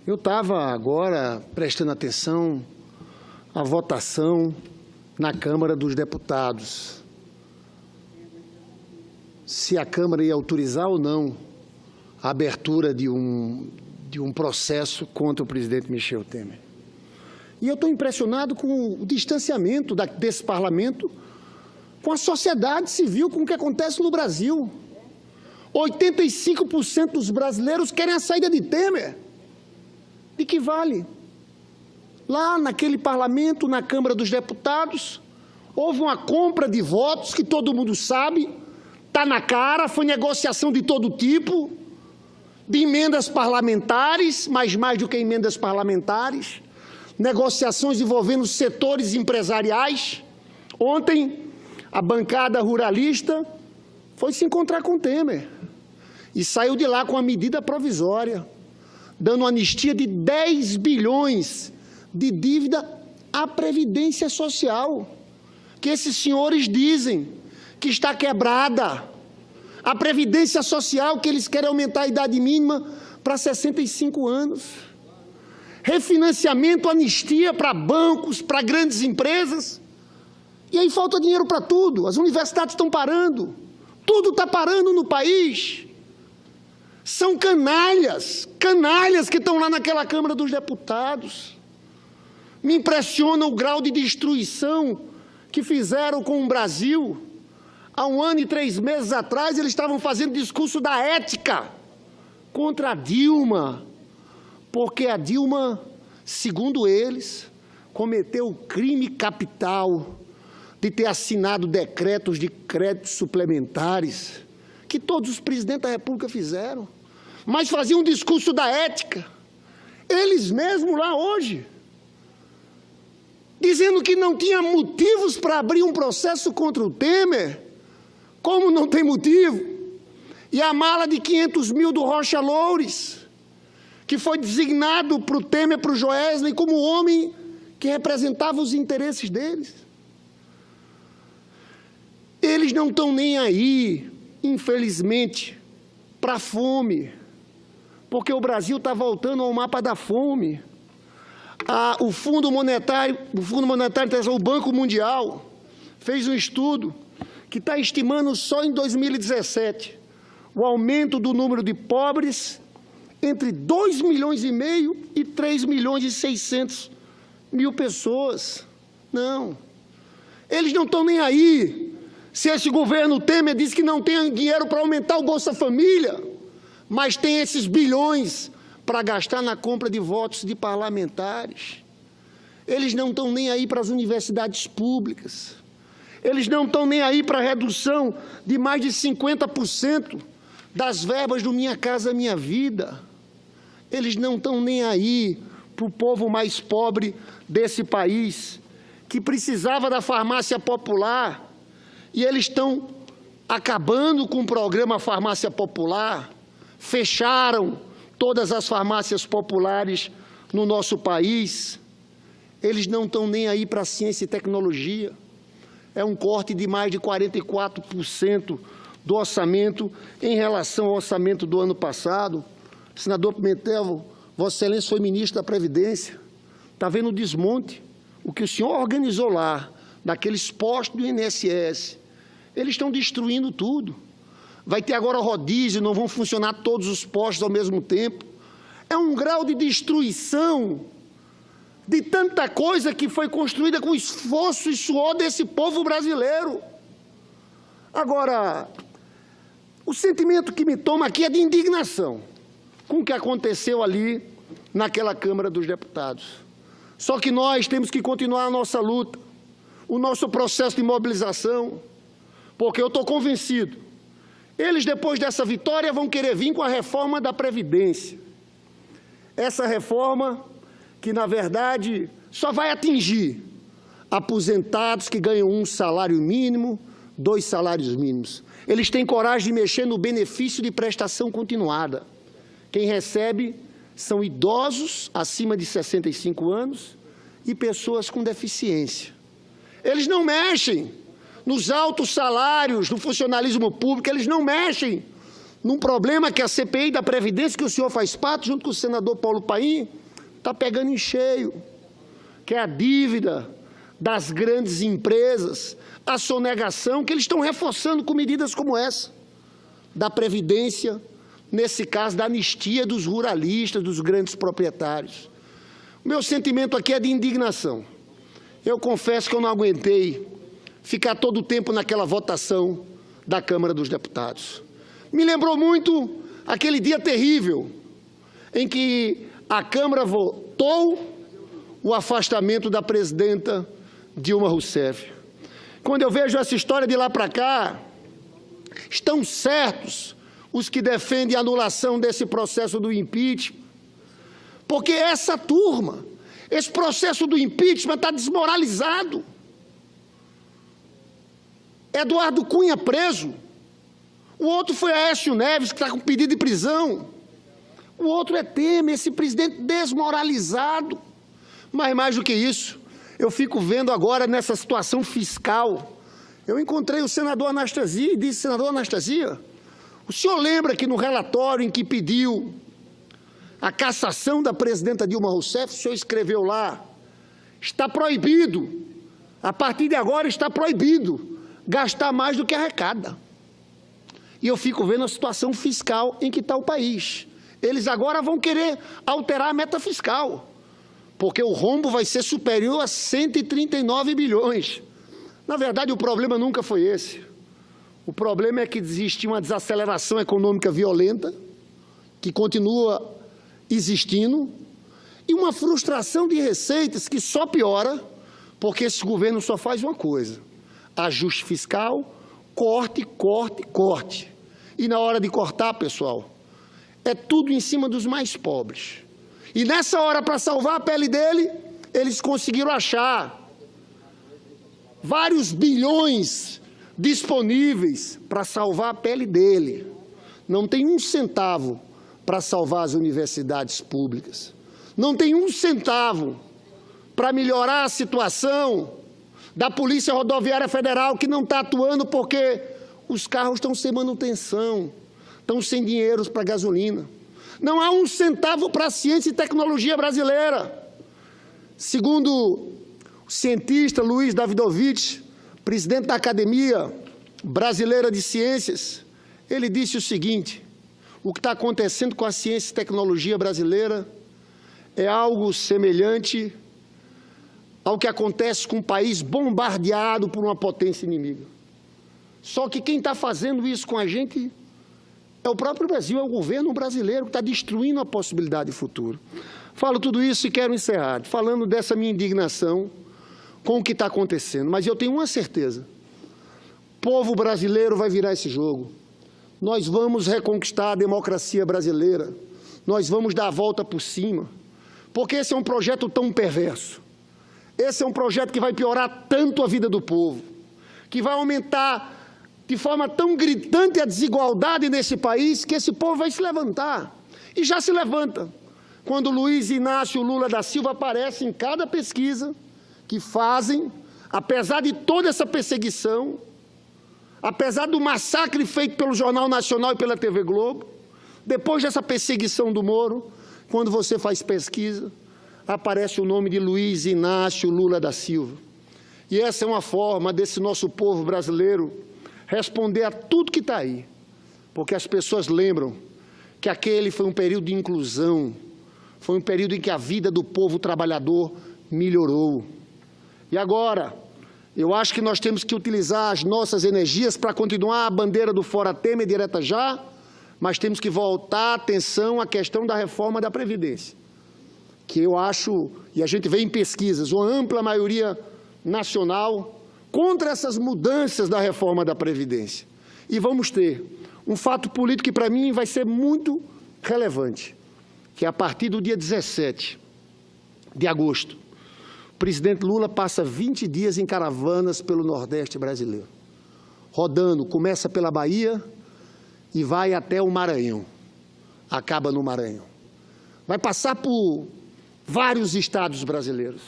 Eu estava agora prestando atenção à votação na Câmara dos Deputados. Se a Câmara ia autorizar ou não a abertura de um processo contra o presidente Michel Temer. E eu estou impressionado com o distanciamento desse parlamento com a sociedade civil, com o que acontece no Brasil. 85% dos brasileiros querem a saída de Temer. De que vale? Lá naquele parlamento, na Câmara dos Deputados, houve uma compra de votos que todo mundo sabe, está na cara, foi negociação de todo tipo, de emendas parlamentares, mas mais do que emendas parlamentares, negociações envolvendo setores empresariais. Ontem, a bancada ruralista foi se encontrar com Temer e saiu de lá com uma medida provisória, dando anistia de 10 bilhões de dívida à Previdência Social, que esses senhores dizem que está quebrada. A Previdência Social, que eles querem aumentar a idade mínima para 65 anos. Refinanciamento, anistia para bancos, para grandes empresas. E aí falta dinheiro para tudo, as universidades estão parando, tudo está parando no país. São canalhas que estão lá naquela Câmara dos Deputados. Me impressiona o grau de destruição que fizeram com o Brasil. Há 1 ano e 3 meses atrás, eles estavam fazendo discurso da ética contra a Dilma, porque a Dilma, segundo eles, cometeu o crime capital de ter assinado decretos de créditos suplementares, que todos os presidentes da República fizeram, mas faziam um discurso da ética. Eles mesmos lá hoje, dizendo que não tinha motivos para abrir um processo contra o Temer. Como não tem motivo? E a mala de 500 mil do Rocha Loures, que foi designado para o Temer, para o Joesley, como homem que representava os interesses deles. Eles não estão nem aí, infelizmente, para a fome, porque o Brasil está voltando ao mapa da fome. O Fundo Monetário Internacional, o Banco Mundial, fez um estudo que está estimando só em 2017 o aumento do número de pobres entre 2,5 milhões e 3 milhões e 600 mil pessoas. Não. Eles não estão nem aí se esse governo Temer diz que não tem dinheiro para aumentar o Bolsa Família, mas tem esses bilhões para gastar na compra de votos de parlamentares. Eles não estão nem aí para as universidades públicas. Eles não estão nem aí para a redução de mais de 50% das verbas do Minha Casa Minha Vida. Eles não estão nem aí para o povo mais pobre desse país, que precisava da farmácia popular, e eles estão acabando com o programa Farmácia Popular, fecharam todas as farmácias populares no nosso país. Eles não estão nem aí para a ciência e tecnologia. É um corte de mais de 44% do orçamento em relação ao orçamento do ano passado. Senador Pimentel, Vossa Excelência foi ministro da Previdência. Está vendo o desmonte? O que o senhor organizou lá, daqueles postos do INSS, eles estão destruindo tudo. Vai ter agora rodízio, não vão funcionar todos os postos ao mesmo tempo. É um grau de destruição de tanta coisa que foi construída com esforço e suor desse povo brasileiro. Agora, o sentimento que me toma aqui é de indignação com o que aconteceu ali naquela Câmara dos Deputados. Só que nós temos que continuar a nossa luta, o nosso processo de mobilização, porque eu estou convencido, eles depois dessa vitória vão querer vir com a reforma da Previdência. Essa reforma que, na verdade, só vai atingir aposentados que ganham 1 salário mínimo, 2 salários mínimos. Eles têm coragem de mexer no benefício de prestação continuada. Quem recebe são idosos acima de 65 anos e pessoas com deficiência. Eles não mexem nos altos salários do funcionalismo público, eles não mexem num problema que a CPI da Previdência, que o senhor faz parte, junto com o senador Paulo Paim, está pegando em cheio, que é a dívida das grandes empresas, a sonegação, que eles estão reforçando com medidas como essa, da Previdência, nesse caso da anistia dos ruralistas, dos grandes proprietários. O meu sentimento aqui é de indignação. Eu confesso que eu não aguentei ficar todo o tempo naquela votação da Câmara dos Deputados. Me lembrou muito aquele dia terrível em que a Câmara votou o afastamento da presidenta Dilma Rousseff. Quando eu vejo essa história de lá para cá, estão certos os que defendem a anulação desse processo do impeachment, porque essa turma, esse processo do impeachment está desmoralizado. Eduardo Cunha preso, o outro foi Aécio Neves, que está com pedido de prisão, o outro é Temer, esse presidente desmoralizado. Mas mais do que isso, eu fico vendo agora nessa situação fiscal. Eu encontrei o senador Anastasia e disse: senador Anastasia, o senhor lembra que no relatório em que pediu a cassação da presidenta Dilma Rousseff, o senhor escreveu lá, está proibido, a partir de agora está proibido gastar mais do que arrecada. E eu fico vendo a situação fiscal em que está o país. Eles agora vão querer alterar a meta fiscal, porque o rombo vai ser superior a 139 bilhões. Na verdade, o problema nunca foi esse. O problema é que existe uma desaceleração econômica violenta, que continua existindo, e uma frustração de receitas que só piora, porque esse governo só faz uma coisa: ajuste fiscal, corte, corte, corte. E na hora de cortar, pessoal, é tudo em cima dos mais pobres. E nessa hora, para salvar a pele dele, eles conseguiram achar vários bilhões disponíveis para salvar a pele dele. Não tem um centavo para salvar as universidades públicas. Não tem um centavo para melhorar a situação da Polícia Rodoviária Federal, que não está atuando porque os carros estão sem manutenção, estão sem dinheiro para gasolina. Não há um centavo para a ciência e tecnologia brasileira. Segundo o cientista Luiz Davidovich, presidente da Academia Brasileira de Ciências, ele disse o seguinte: o que está acontecendo com a ciência e tecnologia brasileira é algo semelhante ao que acontece com um país bombardeado por uma potência inimiga. Só que quem está fazendo isso com a gente é o próprio Brasil, é o governo brasileiro que está destruindo a possibilidade de futuro. Falo tudo isso e quero encerrar falando dessa minha indignação com o que está acontecendo. Mas eu tenho uma certeza: o povo brasileiro vai virar esse jogo. Nós vamos reconquistar a democracia brasileira. Nós vamos dar a volta por cima. Porque esse é um projeto tão perverso. Esse é um projeto que vai piorar tanto a vida do povo, que vai aumentar de forma tão gritante a desigualdade nesse país, que esse povo vai se levantar. E já se levanta. Quando Luiz Inácio Lula da Silva aparece em cada pesquisa que fazem, apesar de toda essa perseguição, apesar do massacre feito pelo Jornal Nacional e pela TV Globo, depois dessa perseguição do Moro, quando você faz pesquisa, aparece o nome de Luiz Inácio Lula da Silva. E essa é uma forma desse nosso povo brasileiro responder a tudo que está aí, porque as pessoas lembram que aquele foi um período de inclusão, foi um período em que a vida do povo trabalhador melhorou. E agora, eu acho que nós temos que utilizar as nossas energias para continuar a bandeira do Fora Temer direta já, mas temos que voltar a atenção à questão da reforma da Previdência, que eu acho, e a gente vê em pesquisas, uma ampla maioria nacional contra essas mudanças da reforma da Previdência. E vamos ter um fato político que, para mim, vai ser muito relevante, que é a partir do dia 17 de agosto, o presidente Lula passa 20 dias em caravanas pelo Nordeste brasileiro, rodando, começa pela Bahia e vai até o Maranhão, acaba no Maranhão. Vai passar por vários estados brasileiros.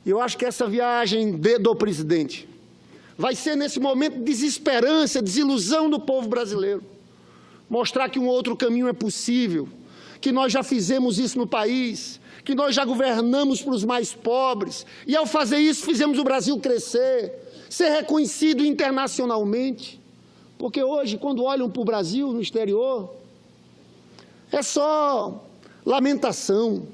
E eu acho que essa viagem do presidente vai ser, nesse momento de desesperança, desilusão do povo brasileiro, mostrar que um outro caminho é possível, que nós já fizemos isso no país, que nós já governamos para os mais pobres, e ao fazer isso fizemos o Brasil crescer, ser reconhecido internacionalmente. Porque hoje, quando olham para o Brasil no exterior, é só lamentação.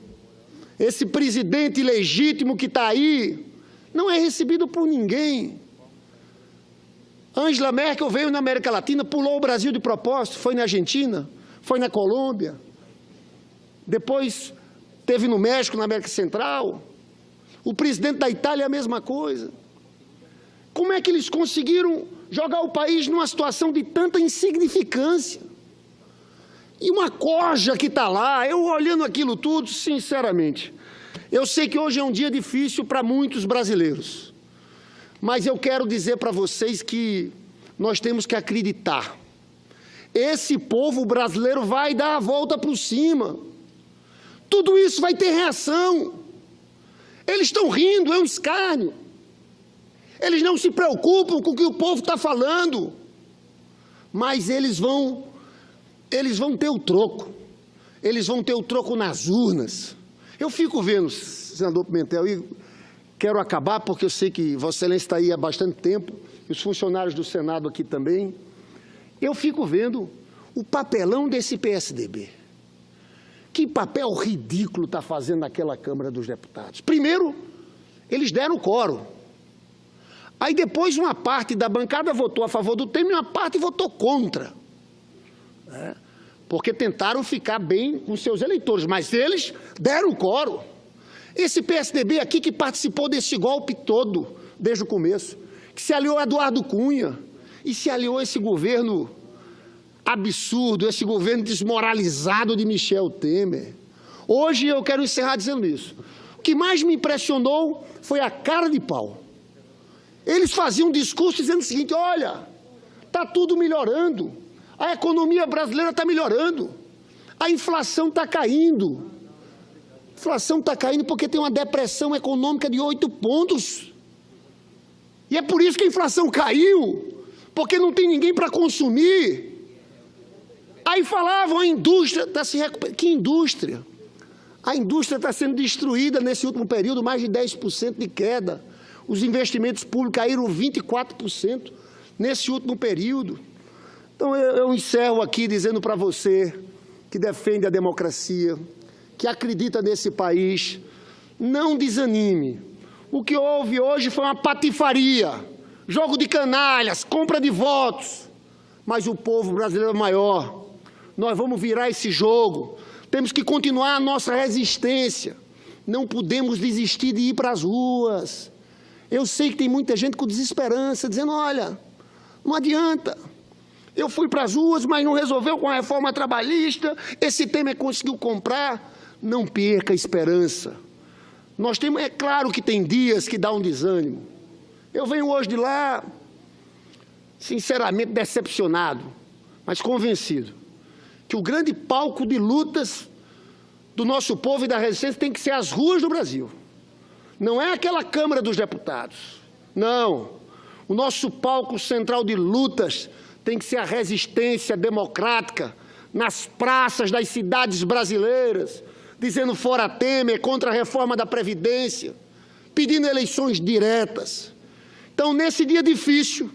Esse presidente ilegítimo que está aí não é recebido por ninguém. Angela Merkel veio na América Latina, pulou o Brasil de propósito, foi na Argentina, foi na Colômbia, depois teve no México, na América Central. O presidente da Itália é a mesma coisa. Como é que eles conseguiram jogar o país numa situação de tanta insignificância? E uma corja que está lá, eu olhando aquilo tudo, sinceramente, eu sei que hoje é um dia difícil para muitos brasileiros, mas eu quero dizer para vocês que nós temos que acreditar. Esse povo brasileiro vai dar a volta por cima. Tudo isso vai ter reação. Eles estão rindo, é um escárnio. Eles não se preocupam com o que o povo está falando, mas eles vão ter o troco. Eles vão ter o troco nas urnas. Eu fico vendo, senador Pimentel, e quero acabar porque eu sei que Vossa Excelência está aí há bastante tempo, e os funcionários do Senado aqui também. Eu fico vendo o papelão desse PSDB. Que papel ridículo está fazendo naquela Câmara dos Deputados. Primeiro, eles deram quórum. Aí depois uma parte da bancada votou a favor do Temer e uma parte votou contra. Porque tentaram ficar bem com seus eleitores, mas eles deram quórum. Esse PSDB aqui que participou desse golpe todo, desde o começo, que se aliou a Eduardo Cunha e se aliou a esse governo absurdo, esse governo desmoralizado de Michel Temer. Hoje eu quero encerrar dizendo isso. O que mais me impressionou foi a cara de pau. Eles faziam um discurso dizendo o seguinte: olha, está tudo melhorando, a economia brasileira está melhorando, a inflação está caindo. A inflação está caindo porque tem uma depressão econômica de 8 pontos. E é por isso que a inflação caiu, porque não tem ninguém para consumir. Aí falavam, a indústria está se recuperando. Que indústria? A indústria está sendo destruída nesse último período, mais de 10% de queda. Os investimentos públicos caíram 24% nesse último período. Então, eu encerro aqui dizendo para você que defende a democracia, que acredita nesse país, não desanime. O que houve hoje foi uma patifaria, jogo de canalhas, compra de votos. Mas o povo brasileiro é maior. Nós vamos virar esse jogo. Temos que continuar a nossa resistência. Não podemos desistir de ir para as ruas. Eu sei que tem muita gente com desesperança, dizendo, olha, não adianta. Eu fui para as ruas, mas não resolveu com a reforma trabalhista, esse Temer conseguiu comprar. Não perca a esperança. Nós temos, é claro que tem dias que dá um desânimo. Eu venho hoje de lá, sinceramente decepcionado, mas convencido, que o grande palco de lutas do nosso povo e da resistência tem que ser as ruas do Brasil. Não é aquela Câmara dos Deputados. Não. O nosso palco central de lutas tem que ser a resistência democrática nas praças das cidades brasileiras, dizendo fora Temer, contra a reforma da Previdência, pedindo eleições diretas. Então, nesse dia difícil,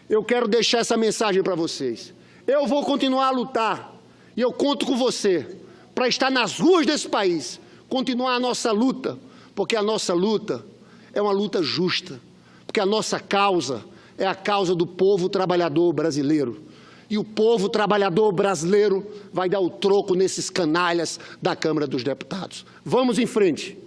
eu quero deixar essa mensagem para vocês. Eu vou continuar a lutar, e eu conto com você, para estar nas ruas desse país, continuar a nossa luta, porque a nossa luta é uma luta justa, porque a nossa causa é a causa do povo trabalhador brasileiro. E o povo trabalhador brasileiro vai dar o troco nesses canalhas da Câmara dos Deputados. Vamos em frente.